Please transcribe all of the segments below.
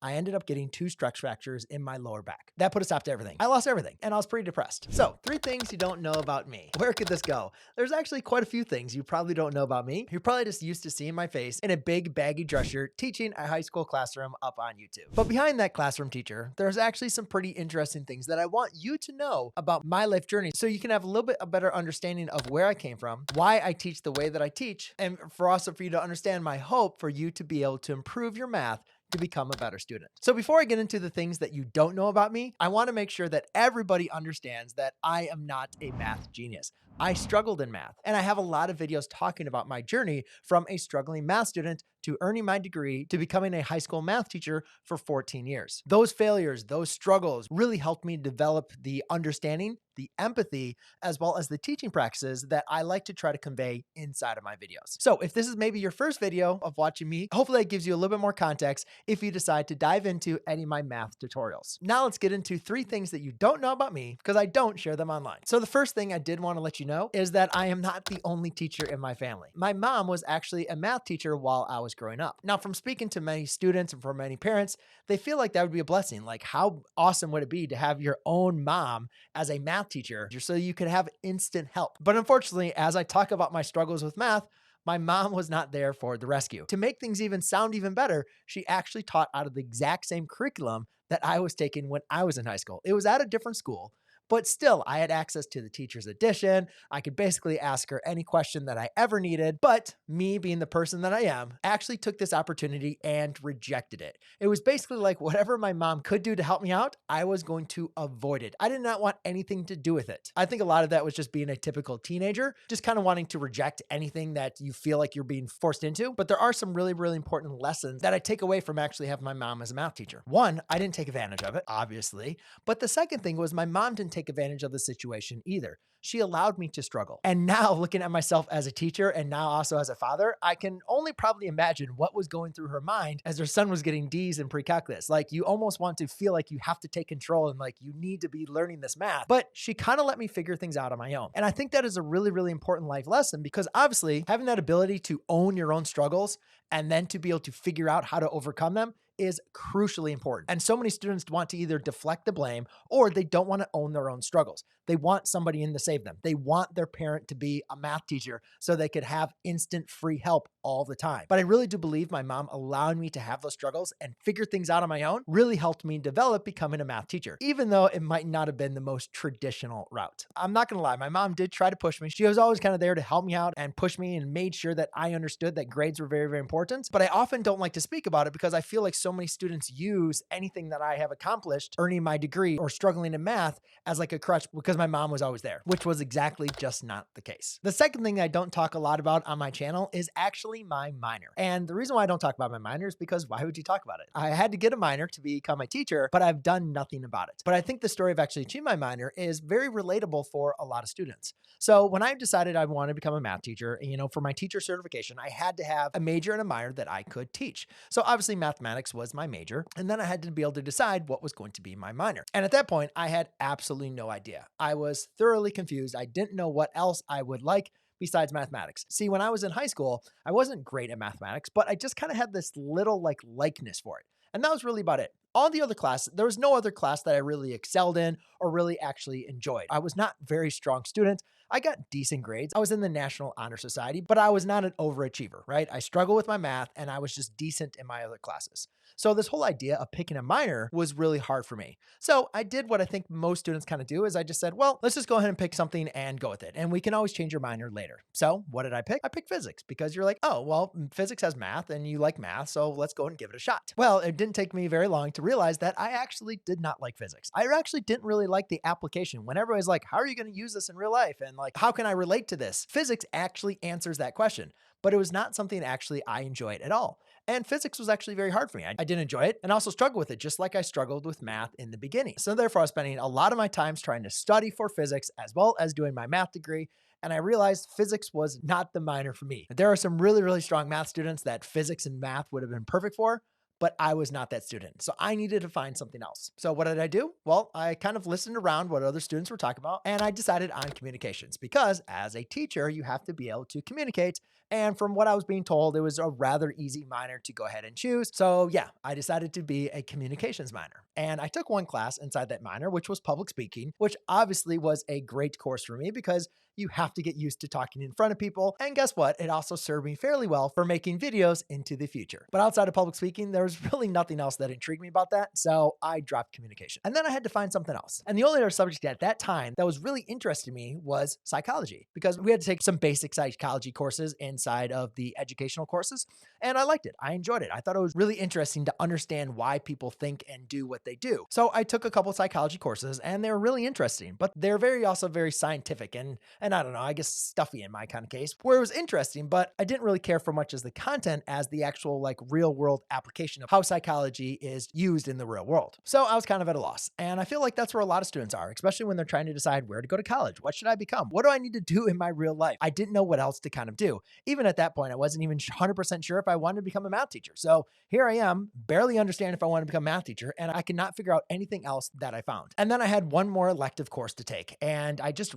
I ended up getting 2 stress fractures in my lower back. That put a stop to everything. I lost everything and I was pretty depressed. So 3 things you don't know about me. Where could this go? There's actually quite a few things you probably don't know about me. You're probably just used to seeing my face in a big baggy dress shirt teaching a high school classroom up on YouTube. But behind that classroom teacher, there's actually some pretty interesting things that I want you to know about my life journey so you can have a little bit a better understanding of where I came from, why I teach the way that I teach, and for you to understand my hope for you to be able to improve your math to become a better student. So before I get into the things that you don't know about me, I want to make sure that everybody understands that I am not a math genius. I struggled in math, and I have a lot of videos talking about my journey from a struggling math student to earning my degree to becoming a high school math teacher for 14 years. Those failures, those struggles really helped me develop the understanding, the empathy, as well as the teaching practices that I like to try to convey inside of my videos. So if this is maybe your first video of watching me, hopefully that gives you a little bit more context if you decide to dive into any of my math tutorials. Now let's get into 3 things that you don't know about me because I don't share them online. So the first thing I did want to let you know is that I am not the only teacher in my family. My mom was actually a math teacher while I was growing up. Now, from speaking to many students and from many parents, they feel like that would be a blessing. Like, how awesome would it be to have your own mom as a math teacher so you could have instant help? But unfortunately, as I talk about my struggles with math, my mom was not there for the rescue. To make things sound even better, she actually taught out of the exact same curriculum that I was taking when I was in high school. It was at a different school, but still I had access to the teacher's edition. I could basically ask her any question that I ever needed, but me being the person that I am, actually took this opportunity and rejected it. It was basically like whatever my mom could do to help me out, I was going to avoid it. I did not want anything to do with it. I think a lot of that was just being a typical teenager, just kind of wanting to reject anything that you feel like you're being forced into. But there are some really, really important lessons that I take away from actually having my mom as a math teacher. One, I didn't take advantage of it, obviously. But the second thing was my mom didn't take advantage of the situation either. She allowed me to struggle. And now looking at myself as a teacher and now also as a father, I can only probably imagine what was going through her mind as her son was getting D's in pre-calculus. Like, you almost want to feel like you have to take control and like you need to be learning this math. But she kind of let me figure things out on my own. And I think that is a really, really important life lesson because obviously having that ability to own your own struggles and then to be able to figure out how to overcome them is crucially important. And so many students want to either deflect the blame or they don't want to own their own struggles. They want somebody in to save them. They want their parent to be a math teacher so they could have instant free help all the time. But I really do believe my mom allowing me to have those struggles and figure things out on my own really helped me develop becoming a math teacher, even though it might not have been the most traditional route. I'm not going to lie. My mom did try to push me. She was always kind of there to help me out and push me and made sure that I understood that grades were very, very important. But I often don't like to speak about it because I feel like so many students use anything that I have accomplished, earning my degree or struggling in math, as like a crutch because my mom was always there, which was exactly just not the case. The second thing I don't talk a lot about on my channel is actually my minor. And the reason why I don't talk about my minor is because why would you talk about it? I had to get a minor to become a teacher, but I've done nothing about it. But I think the story of actually achieving my minor is very relatable for a lot of students. So when I decided I wanted to become a math teacher, for my teacher certification, I had to have a major and a minor that I could teach. So obviously mathematics was my major, and then I had to be able to decide what was going to be my minor. And at that point, I had absolutely no idea. I was thoroughly confused. I didn't know what else I would like besides mathematics. See, when I was in high school, I wasn't great at mathematics, but I just kind of had this little likeness for it. And that was really about it. All the other classes, there was no other class that I really excelled in or really actually enjoyed. I was not a very strong student. I got decent grades. I was in the National Honor Society, but I was not an overachiever, right? I struggled with my math and I was just decent in my other classes. So this whole idea of picking a minor was really hard for me. So I did what I think most students kind of do is I just said, well, let's just go ahead and pick something and go with it. And we can always change your minor later. So what did I pick? I picked physics because you're like, oh, well, physics has math and you like math. So let's go and give it a shot. Well, it didn't take me very long to realize that I actually did not like physics. I actually didn't really like the application. When everybody's like, how are you going to use this in real life? And like, how can I relate to this? Physics actually answers that question, but it was not something actually I enjoyed at all. And physics was actually very hard for me. I didn't enjoy it and also struggled with it, just like I struggled with math in the beginning. So therefore I was spending a lot of my time trying to study for physics as well as doing my math degree. And I realized physics was not the minor for me. There are some really, really strong math students that physics and math would have been perfect for, but I was not that student. So I needed to find something else. So what did I do? Well, I kind of listened around what other students were talking about, and I decided on communications because as a teacher, you have to be able to communicate. And from what I was being told, it was a rather easy minor to go ahead and choose. So yeah, I decided to be a communications minor. And I took one class inside that minor, which was public speaking, which obviously was a great course for me because you have to get used to talking in front of people. And guess what? It also served me fairly well for making videos into the future. But outside of public speaking, there was really nothing else that intrigued me about that. So I dropped communication. And then I had to find something else. And the only other subject at that time that was really interesting to me was psychology, because we had to take some basic psychology courses inside of the educational courses. And I liked it. I enjoyed it. I thought it was really interesting to understand why people think and do what they do. So I took a couple psychology courses and they were really interesting, but they're also very scientific and I don't know, I guess stuffy in my kind of case, where it was interesting, but I didn't really care for much as the content as the actual like real world application of how psychology is used in the real world. So I was kind of at a loss. And I feel like that's where a lot of students are, especially when they're trying to decide where to go to college. What should I become? What do I need to do in my real life? I didn't know what else to kind of do. Even at that point, I wasn't even 100% sure if I wanted to become a math teacher. So here I am, barely understand if I want to become a math teacher, and I could not figure out anything else that I found. And then I had one more elective course to take, and I just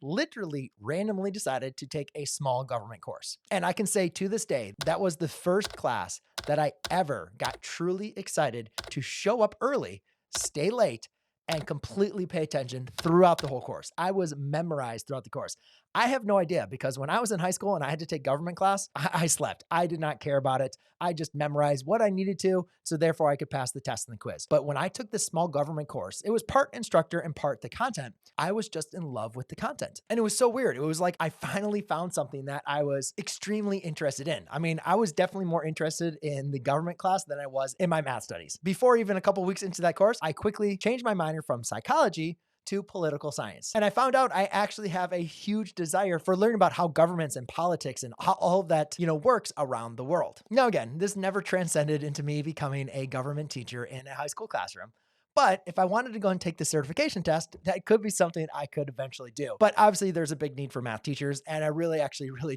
literally randomly decided to take a small government course. And I can say to this day, that was the first class that I ever got truly excited to show up early, stay late, and completely pay attention throughout the whole course. I was memorized throughout the course. I have no idea because when I was in high school and I had to take government class, I slept. I did not care about it. I just memorized what I needed to, so therefore I could pass the test and the quiz. But when I took this small government course, it was part instructor and part the content. I was just in love with the content. And it was so weird. It was like I finally found something that I was extremely interested in. I mean, I was definitely more interested in the government class than I was in my math studies. Before even a couple weeks into that course, I quickly changed my minor from psychology to political science. And I found out I actually have a huge desire for learning about how governments and politics and how all of that, works around the world. Now, again, this never transcended into me becoming a government teacher in a high school classroom. But if I wanted to go and take the certification test, that could be something I could eventually do. But obviously there's a big need for math teachers, and I really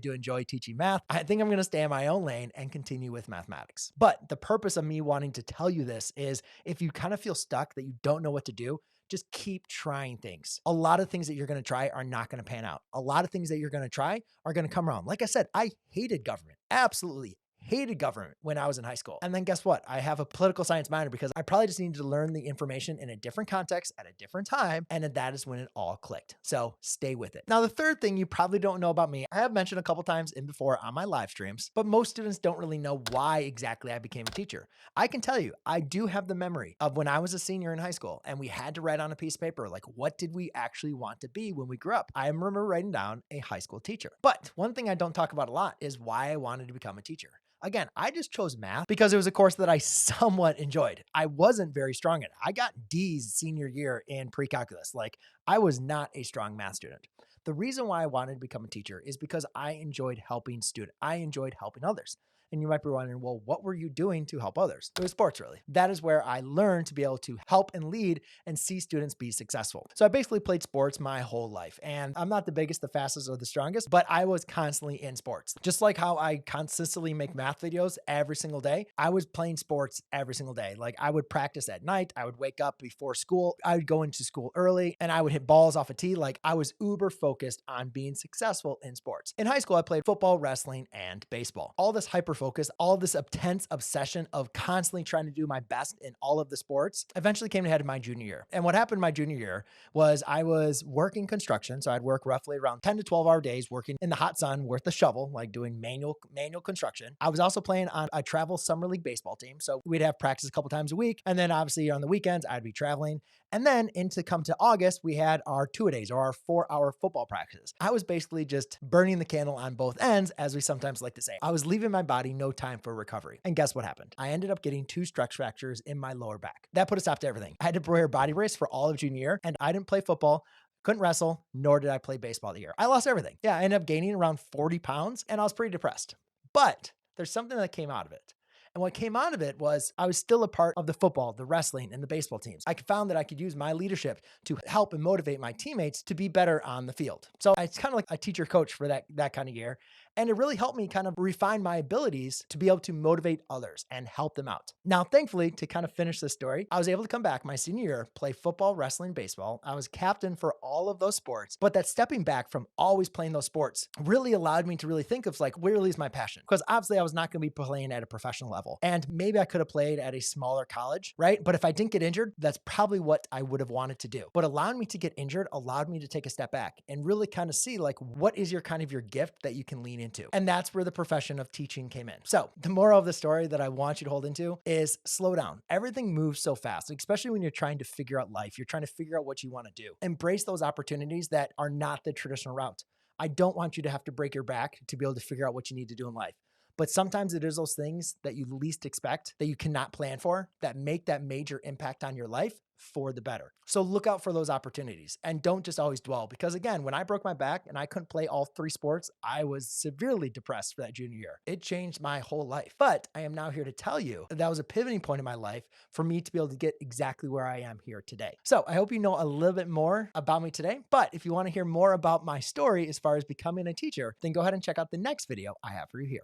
do enjoy teaching math. I think I'm going to stay in my own lane and continue with mathematics. But the purpose of me wanting to tell you this is if you kind of feel stuck that you don't know what to do, just keep trying things. A lot of things that you're going to try are not going to pan out. A lot of things that you're going to try are going to come around. Like I said, I hated government, absolutely hated government when I was in high school. And then guess what? I have a political science minor because I probably just needed to learn the information in a different context at a different time. And that is when it all clicked. So stay with it. Now, the third thing you probably don't know about me, I have mentioned a couple times in before on my live streams, but most students don't really know why exactly I became a teacher. I can tell you, I do have the memory of when I was a senior in high school and we had to write on a piece of paper, like, what did we actually want to be when we grew up? I remember writing down a high school teacher. But one thing I don't talk about a lot is why I wanted to become a teacher. Again, I just chose math because it was a course that I somewhat enjoyed. I wasn't very strong in it. I got D's senior year in pre-calculus. Like, I was not a strong math student. The reason why I wanted to become a teacher is because I enjoyed helping students. I enjoyed helping others. And you might be wondering, well, what were you doing to help others? It was sports, really. That is where I learned to be able to help and lead and see students be successful. So I basically played sports my whole life. And I'm not the biggest, the fastest, or the strongest, but I was constantly in sports. Just like how I consistently make math videos every single day, I was playing sports every single day. Like, I would practice at night. I would wake up before school. I would go into school early and I would hit balls off a tee. Like, I was uber focused on being successful in sports. In high school, I played football, wrestling, and baseball. All this hyper focus, all this intense obsession of constantly trying to do my best in all of the sports eventually came to head in my junior year. And what happened my junior year was I was working construction. So I'd work roughly around 10 to 12-hour days working in the hot sun with the shovel, like doing manual construction. I was also playing on a travel summer league baseball team. So we'd have practice a couple times a week. And then obviously on the weekends, I'd be traveling. And then come to August, we had our 2-a-days or our 4-hour football practices. I was basically just burning the candle on both ends, as we sometimes like to say. I was leaving my body no time for recovery. And guess what happened? I ended up getting 2 stress fractures in my lower back. That put a stop to everything. I had to wear a body brace for all of junior year, and I didn't play football, couldn't wrestle, nor did I play baseball the year. I lost everything. Yeah, I ended up gaining around 40 pounds, and I was pretty depressed. But there's something that came out of it. And what came out of it was I was still a part of the football, the wrestling, and the baseball teams. I found that I could use my leadership to help and motivate my teammates to be better on the field. So it's kind of like a teacher coach for that kind of year. And it really helped me kind of refine my abilities to be able to motivate others and help them out. Now, thankfully, to kind of finish this story, I was able to come back my senior year, play football, wrestling, baseball. I was captain for all of those sports, but that stepping back from always playing those sports really allowed me to really think of like, where really is my passion? Because obviously I was not going to be playing at a professional level. And maybe I could have played at a smaller college, right? But if I didn't get injured, that's probably what I would have wanted to do. But allowing me to get injured allowed me to take a step back and really kind of see like, what is your kind of your gift that you can lean into? And that's where the profession of teaching came in. So the moral of the story that I want you to hold into is slow down. Everything moves so fast, especially when you're trying to figure out life. You're trying to figure out what you want to do. Embrace those opportunities that are not the traditional route. I don't want you to have to break your back to be able to figure out what you need to do in life. But sometimes it is those things that you least expect, that you cannot plan for, that make that major impact on your life for the better. So look out for those opportunities and don't just always dwell. Because again, when I broke my back and I couldn't play all 3 sports, I was severely depressed for that junior year. It changed my whole life. But I am now here to tell you that was a pivoting point in my life for me to be able to get exactly where I am here today. So I hope you know a little bit more about me today. But if you want to hear more about my story as far as becoming a teacher, then go ahead and check out the next video I have for you here.